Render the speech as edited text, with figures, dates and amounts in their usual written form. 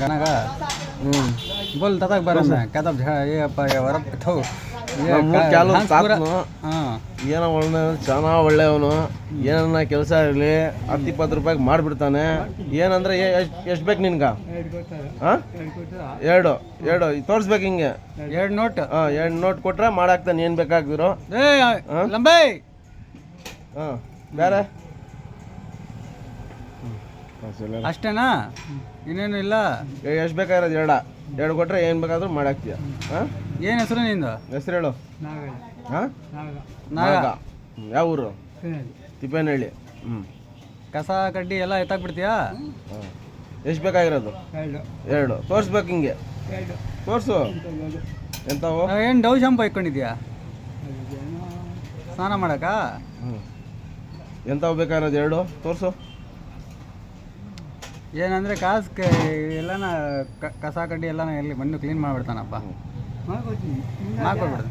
गाना का बोल तक बरं ना काय तब ये वर ठो ಏನೋ ಒಳ್ಳೆ ಚೆನ್ನಾಗಿ ಒಳ್ಳೆಯವನು ಏನನ್ನ ಕೆಲಸ ಇರಲಿ 10-20 ರೂಪಾಯಿಗೆ ಮಾಡಿಬಿಡ್ತಾನೆ. ಏನಂದ್ರೆ ಎಷ್ಟು ಬೇಕು ನಿನ್ಗೆ? ಹಾಂ, ಎರಡು ತೋರಿಸ್ಬೇಕು ಹಿಂಗೆ. 2 ನೋಟ್. ಎರಡು ನೋಟ್ ಕೊಟ್ರೆ ಮಾಡಾಕ್ತಾನೆ. ಏನು ಬೇಕಾಗಿರೋ ಲಂಬೈ. ಹಾಂ, ಬೇರೆ ಅಷ್ಟೇನಾ? ಇನ್ನೇನು ಇಲ್ಲ? ಎಷ್ಟು ಬೇಕಾಗಿರೋದು? ಎರಡು ಕೊಟ್ರೆ ಏನು ಬೇಕಾದ್ರೂ ಮಾಡಾಕ್ತೀಯ. ಹಾಂ, ಏನು ಹೆಸರು ನಿಂದು? ಹೆಸರು ಹೇಳು. ಹಾಂ, ನಾಗ. ಯಾವ ಊರು? ತಿಪ್ಪೇನಹಳ್ಳಿ. ಕಸ ಕಡ್ಡಿ ಎಲ್ಲ ಎತ್ತಾಕ್ಬಿಡ್ತೀಯಾ? ಹಾಂ, ಎಷ್ಟು ಬೇಕಾಗಿರೋದು? 2 ತೋರಿಸ್ಬೇಕು ಹಿಂಗೆ. ತೋರಿಸು. ಎಂಥವು? ಏನು ಡವ್ ಶಾಂಪು ಇಟ್ಕೊಂಡಿದ್ಯಾ ಸ್ನಾನ ಮಾಡಕ್ಕ? ಎಂಥವು ಬೇಕಾಗಿರೋದು? 2 ತೋರಿಸು. ಏನಂದರೆ ಕಾಸು ಎಲ್ಲನ ಕಸ ಕಡ್ಡಿ ಎಲ್ಲನ ಎಲ್ಲಿ ಬಂದು ಕ್ಲೀನ್ ಮಾಡಿಬಿಡ್ತಾನಪ್ಪ. ಮಾಡ್ಕೊಡ್ಬಿಡ್ದು.